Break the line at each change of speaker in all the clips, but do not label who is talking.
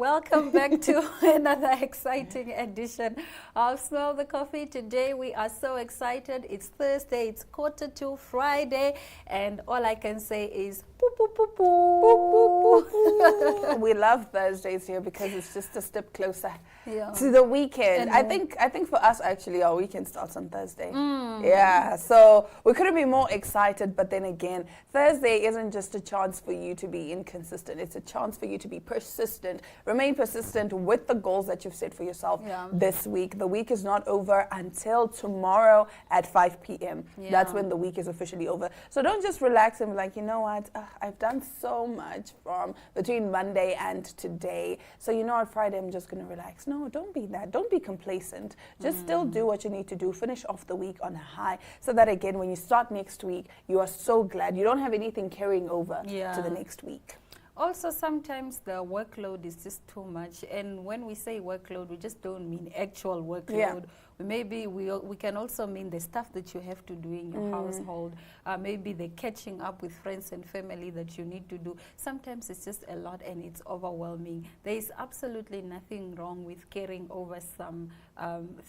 welcome back to another exciting edition of Smell the Coffee. Today we are so excited. It's Thursday, it's 2:45 Friday, and all I can say is poo, poo, poo, poo.
Boop, boop, boop. We love Thursdays here because it's just a step closer to the weekend. I think for us actually our weekend starts on Thursday. Yeah, so we couldn't be more excited, but then again, Thursday isn't just a chance for you to be inconsistent. It's a chance for you to be persistent. Remain persistent with the goals that you've set for yourself this week. The week is not over until tomorrow at 5 p.m. That's when the week is officially over. So don't just relax and be like, you know what, I've done so much from between Monday and today. So you know what, Friday I'm just going to relax. No, don't be that. Don't be complacent. Just still do what you need to do. Finish off the week on a high so that again, when you start next week, you are so glad. You don't have anything carrying over to the next week.
Also, sometimes the workload is just too much. And when we say workload, we just don't mean actual workload. Maybe we can also mean the stuff that you have to do in your household. Maybe the catching up with friends and family that you need to do. Sometimes it's just a lot and it's overwhelming. There is absolutely nothing wrong with carrying over some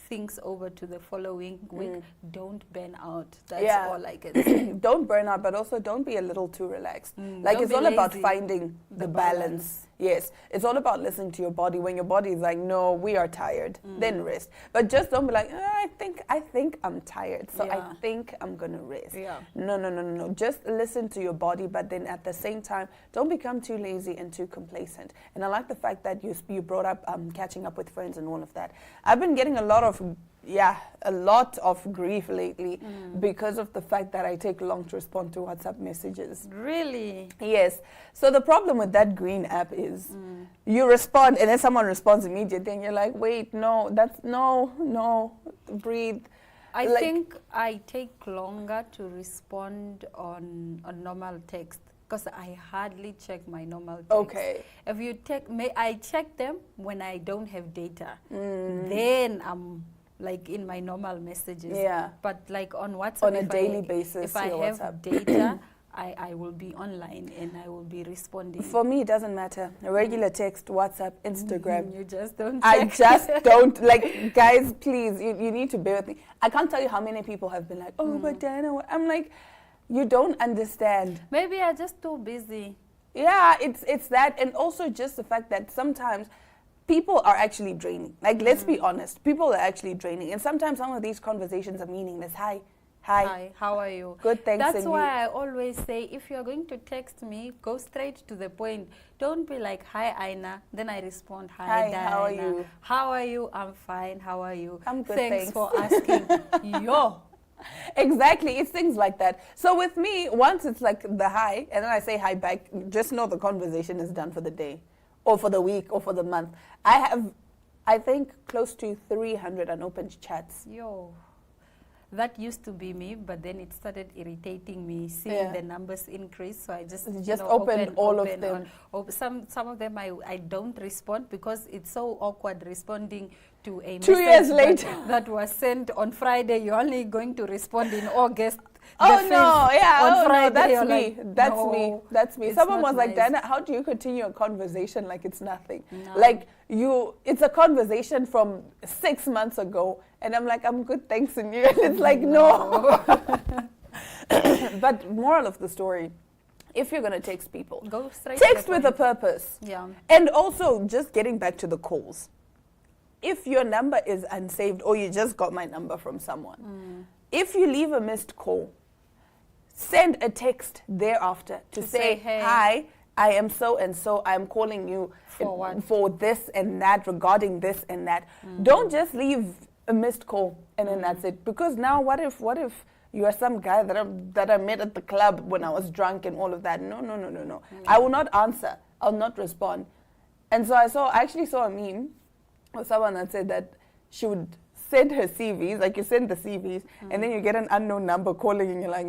things over to the following week. Don't burn out. That's all I can say.
Don't burn out, but also don't be a little too relaxed. Like it's all about finding the balance. Yes, it's all about listening to your body. When your body is like, no, we are tired, then rest. But just don't be like, I think I'm tired, so I think I'm gonna rest. No. Just listen to your body, but then at the same time, don't become too lazy and too complacent. And I like the fact that you brought up catching up with friends and all of that. I've been getting a lot of grief lately because of the fact that I take long to respond to WhatsApp messages.
Really?
Yes. So the problem with that green app is you respond and then someone responds immediately and you're like, wait, no, breathe.
I think I take longer to respond on a normal text because I hardly check my normal text.
Okay.
If you I check them when I don't have data. Then I'm like in my normal messages. But like on WhatsApp,
on a daily basis,
if I have data, I will be online and I will be responding.
For me, it doesn't matter. A regular text, WhatsApp, Instagram.
You just don't
I just don't. Like, guys, please, you need to bear with me. I can't tell you how many people have been like, oh, but Diana, I'm like, you don't understand.
Maybe I'm just too busy.
Yeah, it's that. And also just the fact that sometimes people are actually draining. Like, let's be honest. People are actually draining. And sometimes some of these conversations are meaningless. Hi,
how are you?
Good, thanks.
That's why I always say, if you're going to text me, go straight to the point. Don't be like, hi, Aina. Then I respond, hi, Diana.
How are you?
How are you? I'm fine. How are you?
I'm good,
thanks for asking.
Exactly, it's things like that. So with me, once it's like the hi, and then I say hi back, just know the conversation is done for the day, or for the week, or for the month. I have, I think, close to 300 unopened chats.
That used to be me, but then it started irritating me, seeing the numbers increase. So I just
opened all of them.
Some of them I don't respond because it's so awkward responding to a
2 years later
that was sent on Friday. You're only going to respond in August.
Friday, that's me.
It's
Someone was like,
nice.
Diana, how do you continue a conversation like it's nothing? Like it's a conversation from 6 months ago, and I'm like, I'm good, thanks, and you. And it's like, no. But moral of the story, if you're gonna text people,
go straight.
Text with a purpose. And also, just getting back to the calls. If your number is unsaved or you just got my number from someone, if you leave a missed call, send a text thereafter to say,
hey,
hi, I am so and so. I'm calling you for this and that, regarding this and that. Don't just leave a missed call and then that's it. Because now, what if you are some guy that I met at the club when I was drunk and all of that? No. I will not answer. I'll not respond. And so I actually saw a meme of someone that said that she would send her CVs, like you send the CVs, and then you get an unknown number calling and you're like,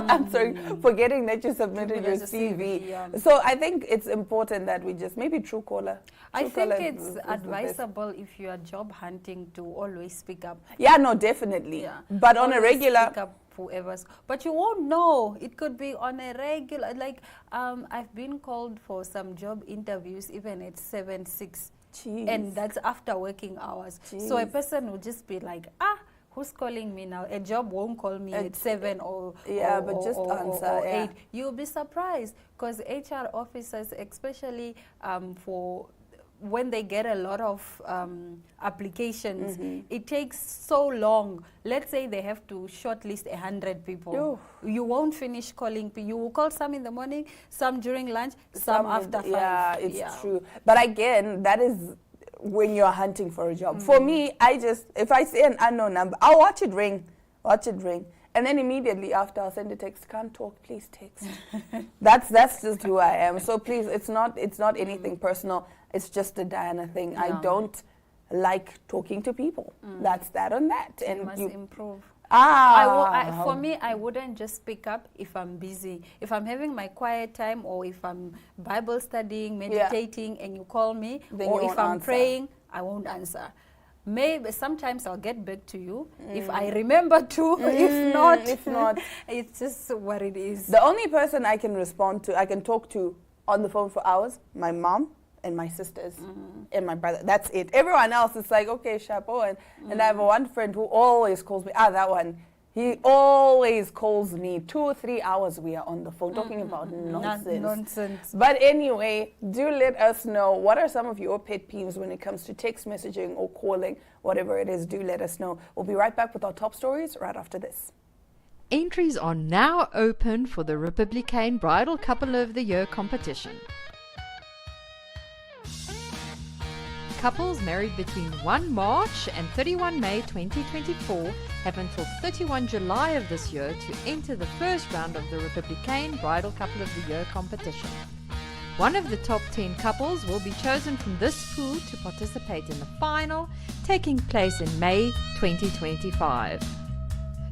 I'm sorry, forgetting that you submitted your CV. So I think it's important that we just, maybe Truecaller.
I think it's advisable if you are job hunting to always speak up.
Yeah, no, definitely. But on a regular,
whoever's, but you won't know. It could be on a regular, like I've been called for some job interviews even at 7, 6.
Jeez.
And that's after working hours.
Jeez.
So a person will just be like, who's calling me now? A job won't call me at 7 or
just answer.
Or 8. You'll be surprised because HR officers, especially for when they get a lot of applications, it takes so long. Let's say they have to shortlist 100 people. You won't finish calling people. You will call some in the morning, some during lunch, some after 5.
Yeah, it's true. But again, that is when you're hunting for a job. For me, if I see an unknown number, I'll watch it ring. And then immediately after, I'll send a text. Can't talk, please text. That's just who I am. So please, it's not anything personal. It's just a Diana thing. I don't like talking to people. That's that on that. And
you must improve.
For
me, I wouldn't just pick up if I'm busy. If I'm having my quiet time, or if I'm Bible studying, meditating, and you call me,
then
or if I'm praying, I won't answer. Maybe sometimes I'll get back to you if I remember to. If not, it's just what it is.
The only person I can respond to, I can talk to on the phone for hours, my mom and my sisters and my brother. That's it. Everyone else is like, okay, chapeau. And I have one friend who always calls me. That one. He always calls me 2 or 3 hours. We are on the phone talking about nonsense. But anyway, do let us know what are some of your pet peeves when it comes to text messaging or calling, whatever it is. Do let us know. We'll be right back with our top stories right after this.
Entries are now open for the Republican Bridal Couple of the Year competition. Couples married between 1 March and 31 May 2024 have until 31 July of this year to enter the first round of the Republican Bridal Couple of the Year competition. One of the top 10 couples will be chosen from this pool to participate in the final, taking place in May 2025.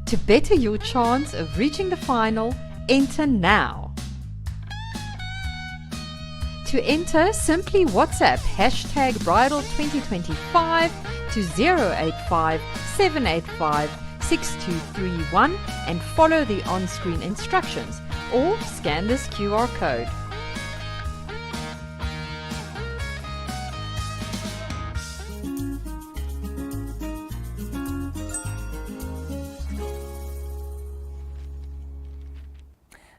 To better your chance of reaching the final, enter now. To enter, simply WhatsApp #Bridal2025 to 085 785 6231 and follow the on-screen instructions, or scan this QR code.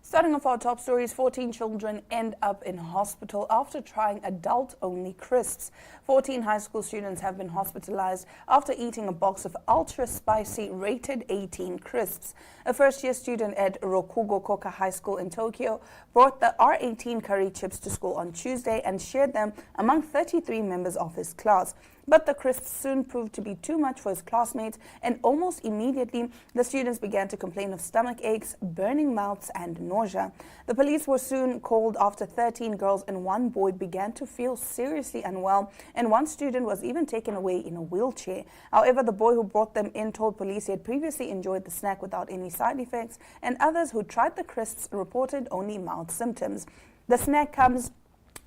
Starting off our top stories, 14 children end up in hospital after trying adult-only crisps. 14 high school students have been hospitalized after eating a box of ultra-spicy rated 18 crisps. A first-year student at Rokugo Koka High School in Tokyo brought the R18 curry chips to school on Tuesday and shared them among 33 members of his class. But the crisps soon proved to be too much for his classmates, and almost immediately the students began to complain of stomach aches, burning mouths and nausea. The police were soon called after 13 girls and 1 boy began to feel seriously unwell, and 1 student was even taken away in a wheelchair. However, the boy who brought them in told police he had previously enjoyed the snack without any side effects, and others who tried the crisps reported only mild symptoms. The snack comes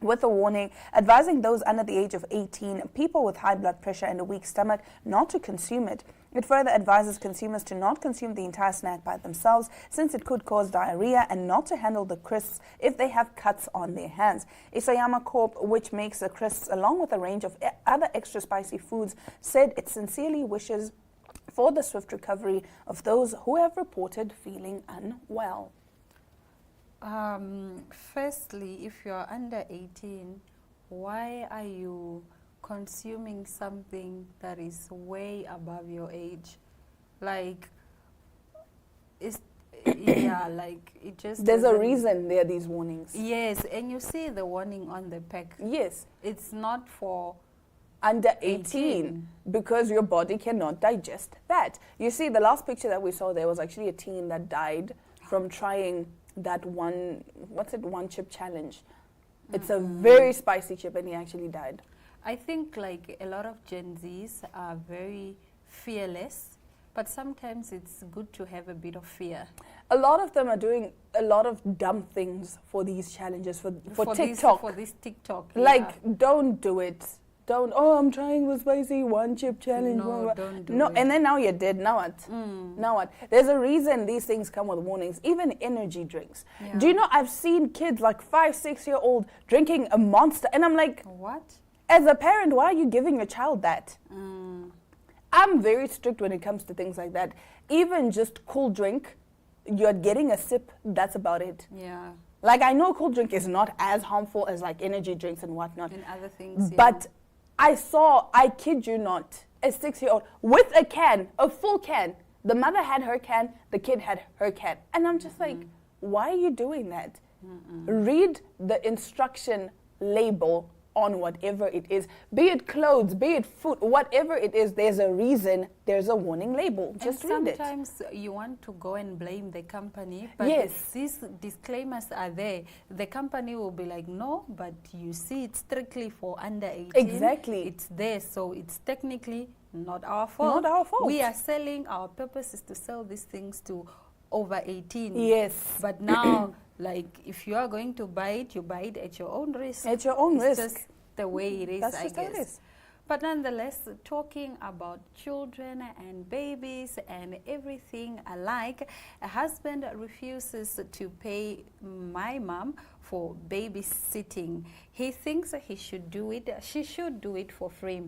with a warning advising those under the age of 18, people with high blood pressure and a weak stomach, not to consume it. It further advises consumers to not consume the entire snack by themselves, since it could cause diarrhea, and not to handle the crisps if they have cuts on their hands. Isayama Corp, which makes the crisps along with a range of other extra spicy foods, said it sincerely wishes for the swift recovery of those who have reported feeling unwell.
Firstly, if you're under 18, why are you consuming something that is way above your age? Like, it just...
There's a reason there are these warnings.
Yes, and you see the warning on the pack.
Yes.
It's not for...
Under 18, because your body cannot digest that. You see, the last picture that we saw there was actually a teen that died from trying that one chip challenge. It's a very spicy chip, and he actually died.
I think like a lot of Gen Zs are very fearless, but sometimes it's good to have a bit of fear.
A lot of them are doing a lot of dumb things for these challenges, for TikTok.
For this TikTok.
Like, don't do it. Don't. Oh, I'm trying the spicy one chip challenge.
No, don't do
no.
it.
And then now you're dead. Now what? Now what? There's a reason these things come with warnings. Even energy drinks.
Yeah.
Do you know I've seen kids like 5, 6-year-old drinking a Monster, and I'm like,
what?
as a parent, why are you giving your child that? I'm very strict when it comes to things like that. Even just cool drink, you're getting a sip. That's about it.
Yeah.
Like, I know cool drink is not as harmful as like energy drinks and whatnot.
And other things.
But I kid you not, a 6-year-old with a can, a full can. The mother had her can, the kid had her can. And I'm just like, why are you doing that? Read the instruction label on whatever it is, be it clothes, be it food, whatever it is, there's a reason, there's a warning label. Just read it.
Sometimes you want to go and blame the company, but
Yes.
these disclaimers are there. The company will be like, no, but you see it's strictly for under 18.
Exactly.
It's there, so it's technically not our fault.
Not our fault.
We are selling, our purpose is to sell these things to over 18.
Yes.
But now, like, if you are going to buy it, you buy it at your own risk.
At your own
It's
risk.
just the way it is,
That's
I
just how it
guess.
is.
But nonetheless, talking about children and babies and everything alike, a husband refuses to pay my mom for babysitting. He thinks he should do it, she should do it for free.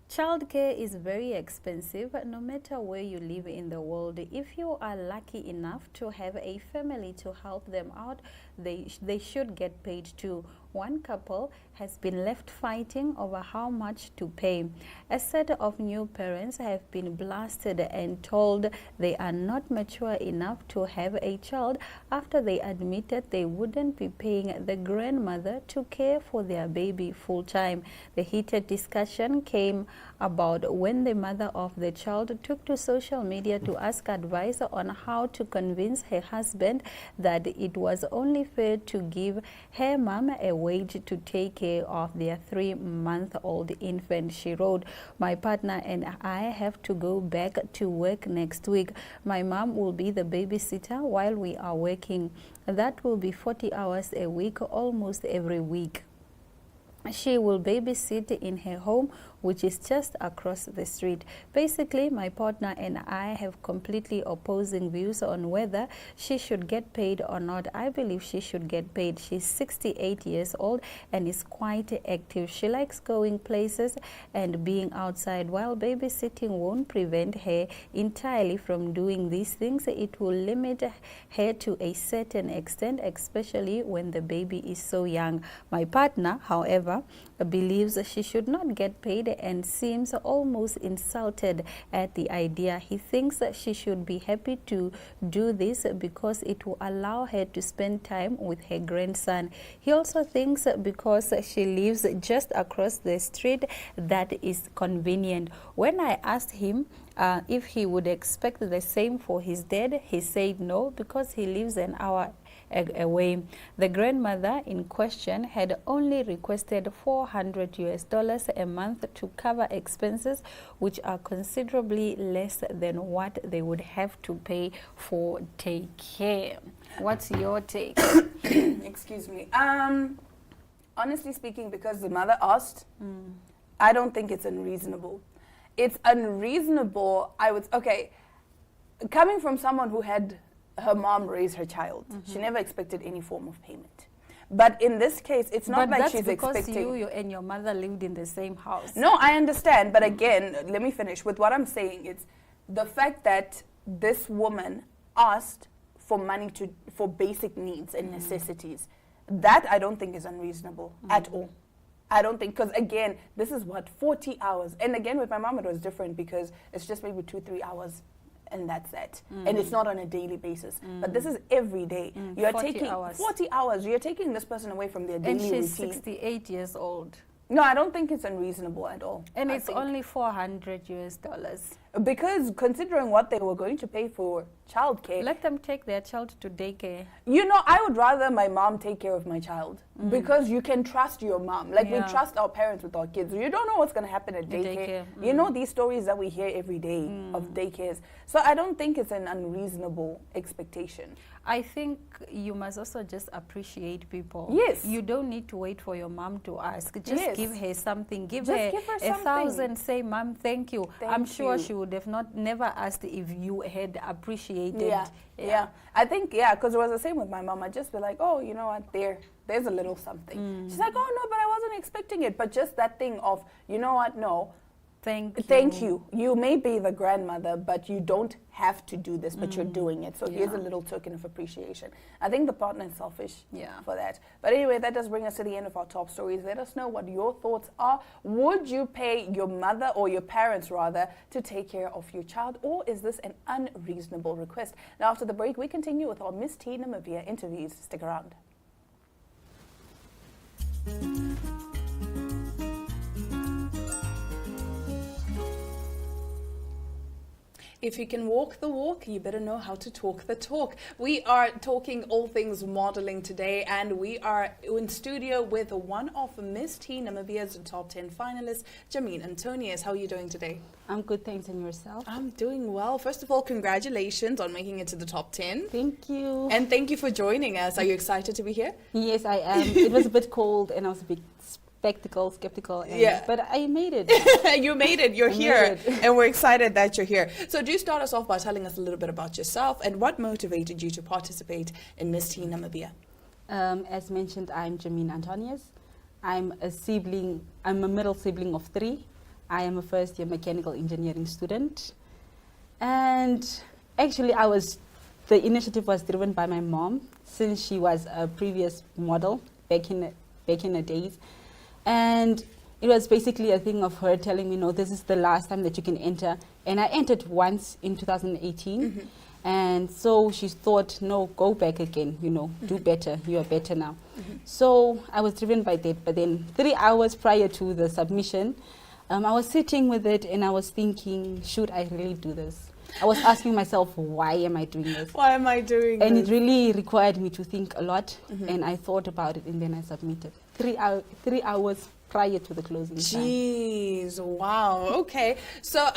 Childcare is very expensive no matter where you live in the world. If you are lucky enough to have a family to help them out, they should get paid too. One couple has been left fighting over how much to pay. A set of new parents have been blasted and told they are not mature enough to have a child after they admitted they wouldn't be paying the grandmother to care for their baby full time. The heated discussion came about when the mother of the child took to social media to ask advice on how to convince her husband that it was only fair to give her mom a wage to take care of their 3-month-old infant. She wrote, "My partner and I have to go back to work next week. My mom will be the babysitter while we are working. That will be 40 hours a week, almost every week. She will babysit in her home, which is just across the street. Basically, my partner and I have completely opposing views on whether she should get paid or not. I believe she should get paid. She's 68 years old and is quite active. She likes going places and being outside. While babysitting won't prevent her entirely from doing these things, it will limit her to a certain extent, especially when the baby is so young. My partner, however, believes she should not get paid and seems almost insulted at the idea. He thinks that she should be happy to do this because it will allow her to spend time with her grandson. He also thinks because she lives just across the street that is convenient. When I asked him if he would expect the same for his dad, he said no, because he lives an hour away. The grandmother in question had only requested $400 a month to cover expenses, which are considerably less than what they would have to pay for take care. What's your take?
Excuse me. Honestly speaking, because the mother asked, I don't think it's unreasonable. It's unreasonable, coming from someone who had her mom raise her child. She never expected any form of payment. But in this case, it's not like she's expecting.
But that's because you and your mother lived in the same house.
No, I understand. But again, let me finish with what I'm saying. It's the fact that this woman asked for money for basic needs and necessities. That I don't think is unreasonable at all. I don't think, because again, this is 40 hours. And again, with my mom, it was different because it's just maybe 2-3 hours. And that's it. And it's not on a daily basis. But this is every day. You're taking 40 hours. You're taking this person away from their daily routine.
And she's 68 years old.
No, I don't think it's unreasonable at all.
And it's only $400.
because considering what they were going to pay for childcare.
Let them take their child to daycare.
You know, I would rather my mom take care of my child because you can trust your mom. Like we trust our parents with our kids. You don't know what's going to happen at daycare. You know these stories that we hear every day of daycares. So I don't think it's an unreasonable expectation.
I think you must also just appreciate people.
Yes.
You don't need to wait for your mom to ask. Just give her something. Give her
something.
1,000. Say, Mom, thank you. I'm sure she would have never asked if you had appreciated.
Yeah. I think, because it was the same with my mom. I'd just be like, oh, you know what, there's a little something. She's like, oh, no, but I wasn't expecting it. But just that thing of, you know what, no. Thank you. You may be the grandmother, but you don't have to do this, but you're doing it. So here's a little token of appreciation. I think the partner is selfish for that. But anyway, that does bring us to the end of our top stories. Let us know what your thoughts are. Would you pay your mother or your parents, rather, to take care of your child? Or is this an unreasonable request? Now, after the break, we continue with our Miss T Namibia interviews. Stick around. If you can walk the walk, you better know how to talk the talk. We are talking all things modeling today, and we are in studio with one of Miss T Namibia's top 10 finalists, Jameen Antonius. How are you doing today?
I'm good, thanks. And yourself?
I'm doing well. First of all, congratulations on making it to the top 10.
Thank you.
And thank you for joining us. Are you excited to be here?
Yes, I am. It was a bit cold, and I was a bit skeptical, but I made it.
You made it. You're here, and we're excited that you're here. So do start us off by telling us a little bit about yourself and what motivated you to participate in Miss T Namibia.
As mentioned, I'm Jameen Antonius. I'm a middle sibling of 3. I am a first-year mechanical engineering student. And actually, the initiative was driven by my mom, since she was a previous model back in the days. And it was basically a thing of her telling me, no, this is the last time that you can enter. And I entered once in 2018. And so she thought, no, go back again, do better. You are better now. So I was driven by that. But then 3 hours prior to the submission, I was sitting with it and I was thinking, should I really do this? I was asking myself, why am I doing this?
Why am I doing
this? And
it
really required me to think a lot. And I thought about it and then I submitted. 3 hours prior to the closing time.
Jeez, wow. Okay. So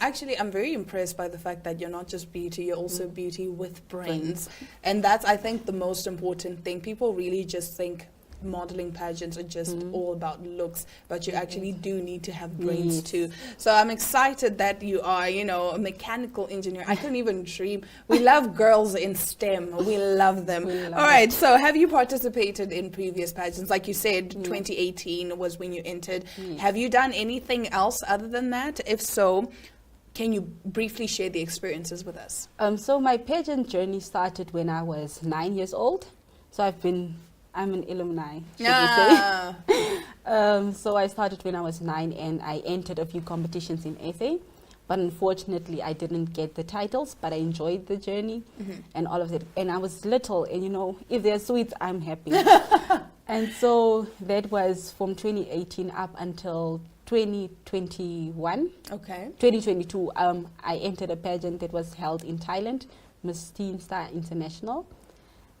actually, I'm very impressed by the fact that you're not just beauty, you're also beauty with brains. And that's, I think, the most important thing. People really just think modeling pageants are just all about looks, but you actually do need to have brains too. So I'm excited that you are, a mechanical engineer. I couldn't even dream. We love girls in STEM. We love them. All right, so have you participated in previous pageants? Like you said, 2018 was when you entered. Have you done anything else other than that? If so, can you briefly share the experiences with us?
So my pageant journey started when I was 9 years old. So I'm an alumni, should we say. So I started when I was 9 and I entered a few competitions in SA. But unfortunately, I didn't get the titles, but I enjoyed the journey and all of it. And I was little, and if they're sweet, I'm happy. And so that was from 2018 up until 2021.
Okay.
2022, I entered a pageant that was held in Thailand, Miss Teen Star International.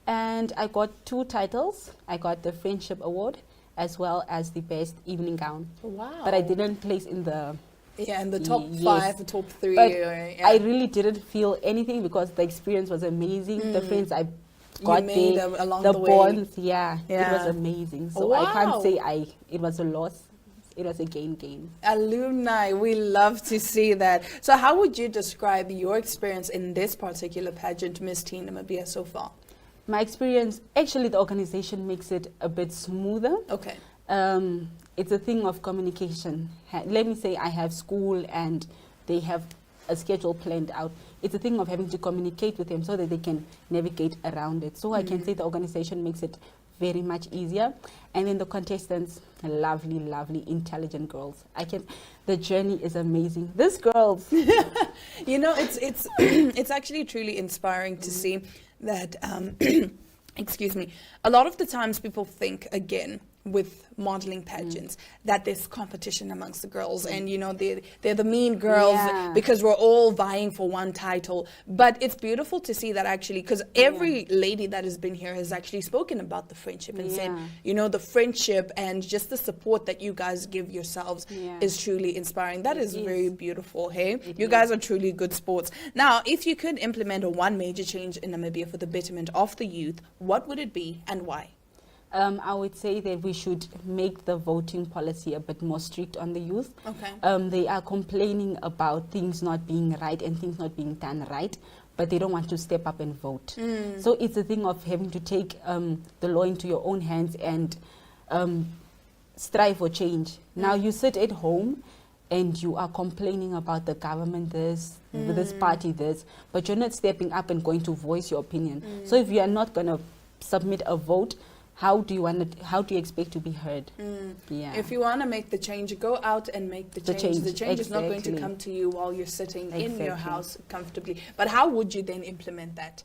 And I got 2 titles. I got the Friendship Award as well as the Best Evening Gown.
Wow.
But I didn't place in the...
in the top 5, the top 3.
But I really didn't feel anything because the experience was amazing. The friends I got there,
along
the
way.
bonds, it was amazing. So I can't say it was a loss. It was a gain.
Alumni, we love to see that. So how would you describe your experience in this particular pageant, Miss T Namibia, so far?
My experience, actually the organization makes it a bit smoother.
Okay.
It's a thing of communication. Let me say I have school and they have a schedule planned out. It's a thing of having to communicate with them so that they can navigate around it. So I can say the organization makes it very much easier. And then the contestants, lovely, intelligent girls. The journey is amazing. These girls.
It's it's actually truly inspiring to see that, excuse me, a lot of the times people think, again, with modeling pageants that there's competition amongst the girls, and you know they're the mean girls because we're all vying for one title. But it's beautiful to see that actually, because every lady that has been here has actually spoken about the friendship and said, you know, the friendship and just the support that you guys give yourselves is truly inspiring. That is very beautiful. Hey, you guys are truly good sports. Now, if you could implement one major change in Namibia for the betterment of the youth, what would it be and why?
I would say that we should make the voting policy a bit more strict on the youth.
Okay.
They are complaining about things not being right and things not being done right, but they don't want to step up and vote. So it's a thing of having to take the law into your own hands and strive for change. Now you sit at home and you are complaining about the government this, this party this, but you're not stepping up and going to voice your opinion. So if you are not going to submit a vote, how do you expect to be heard? Yeah.
If you want to make the change, go out and make the change. The change is not going to come to you while you're sitting in your house comfortably. But how would you then implement that?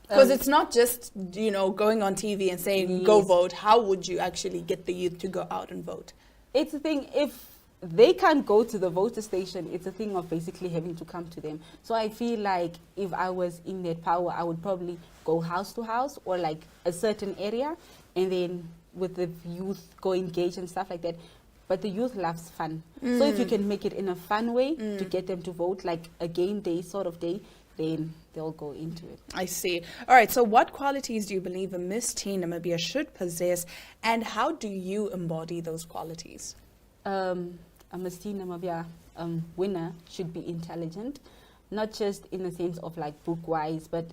Because it's not just, you know, going on TV and saying, go vote. How would you actually get the youth to go out and vote?
It's the thing, if they can't go to the voter station, it's a thing of basically having to come to them. So I feel like if I was in that power, I would probably go house to house or like a certain area, and then with the youth go engage and stuff like that. But the youth loves fun. So if you can make it in a fun way to get them to vote, like a game day sort of day, then they'll go into it.
I see. All right, so what qualities do you believe a Miss Teen Namibia should possess, and how do you embody those qualities?
A Miss Teen Namibia winner should be intelligent, not just in the sense of like book-wise, but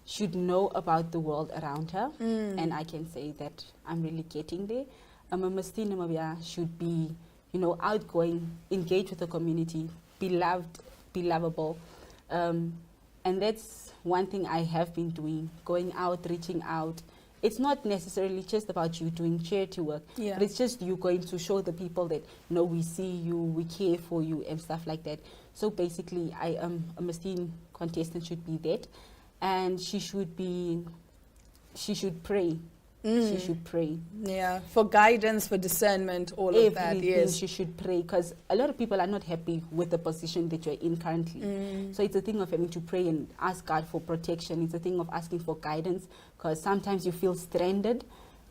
should know about the world around her. And I can say that I'm really getting there. A Miss Teen Namibia should be, you know, outgoing, engage with the community, be loved, be lovable. And that's one thing I have been doing, going out, reaching out. It's not necessarily just about you doing charity work, but it's just you going to show the people that, no, we see you, we care for you, and stuff like that. So basically, a Miss Teen contestant should be that. And she should pray. She should pray.
Yeah, for guidance, for discernment, all of that. Yes,
she should pray, because a lot of people are not happy with the position that you're in currently. So it's a thing of having to pray and ask God for protection. It's a thing of asking for guidance, because sometimes you feel stranded.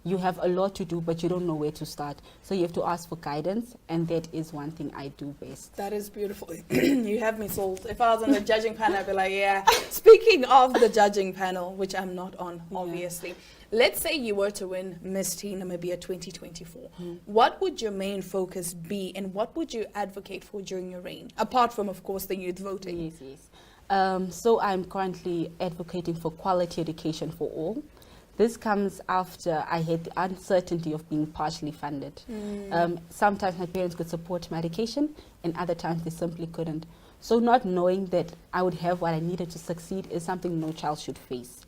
You have a lot to do, but you don't know where to start. So you have to ask for guidance, and that is one thing I do best.
That is beautiful. You have me sold. If I was on the judging panel, I'd be like, yeah. Speaking of the judging panel, which I'm not on, obviously, let's say you were to win Miss Teen Namibia 2024. What would your main focus be, and what would you advocate for during your reign, apart from, of course, the youth voting?
Yes. So I'm currently advocating for quality education for all. This comes after I had the uncertainty of being partially funded. Sometimes my parents could support my education, and other times they simply couldn't. So not knowing that I would have what I needed to succeed is something no child should face.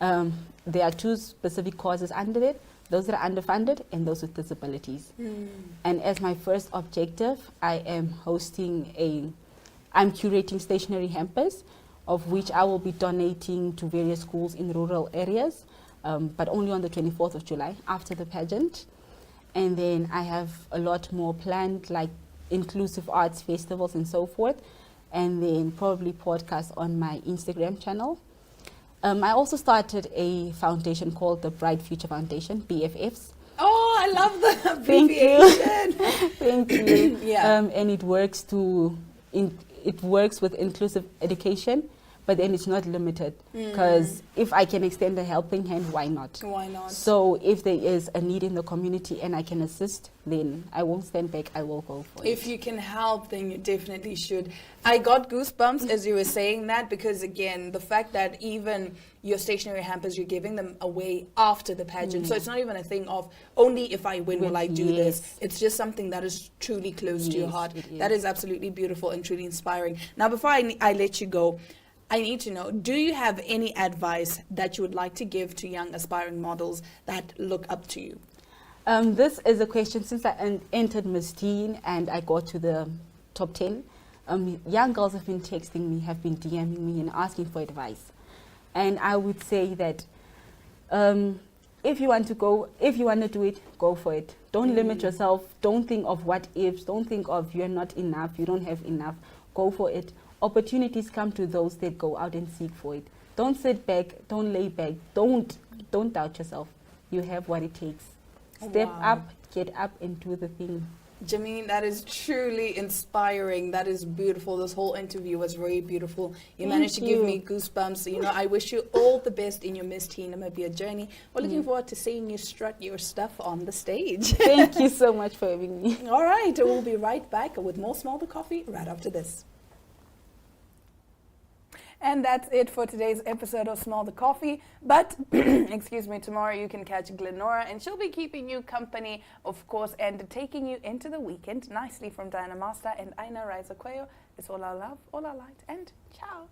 There are two specific causes under it, those that are underfunded and those with disabilities. And as my first objective, I'm curating stationery hampers, of which I will be donating to various schools in rural areas. But only on the 24th of July, after the pageant. And then I have a lot more planned, like inclusive arts festivals and so forth. And then probably podcasts on my Instagram channel. I also started a foundation called the Bright Future Foundation, BFFs.
Oh, I love the abbreviation.
Thank you. And it works with inclusive education. But then it's not limited, because if I can extend a helping hand, why not?
Why not?
So if there is a need in the community and I can assist, then I won't stand back, I will go for it.
If you can help, then you definitely should. I got goosebumps as you were saying that, because again, the fact that even your stationery hampers, you're giving them away after the pageant. So it's not even a thing of only if I win will I do this. It's just something that is truly close to your heart. That is absolutely beautiful and truly inspiring. Now, before I let you go, I need to know, do you have any advice that you would like to give to young aspiring models that look up to you?
This is a question since I entered Miss Teen and I got to the top 10. Young girls have been texting me, have been DMing me and asking for advice. And I would say that if you want to do it, go for it. Don't limit yourself. Don't think of what ifs. Don't think of you're not enough, you don't have enough. Go for it. Opportunities come to those that go out and seek for it. Don't sit back. Don't lay back. Don't doubt yourself. You have what it takes. Step up, get up, and do the thing.
Jameen, that is truly inspiring. That is beautiful. This whole interview was very beautiful. You managed to give me goosebumps. You know, I wish you all the best in your Miss Teen Namibia journey. We're looking forward to seeing you strut your stuff on the stage.
Thank you so much for having me.
All right, we'll be right back with more Smell the Coffee right after this. And that's it for today's episode of Smell the Coffee. But, excuse me, tomorrow you can catch Glenora, and she'll be keeping you company, of course, and taking you into the weekend nicely from Diana Master and Aina Raisa Kweyo. It's all our love, all our light, and ciao.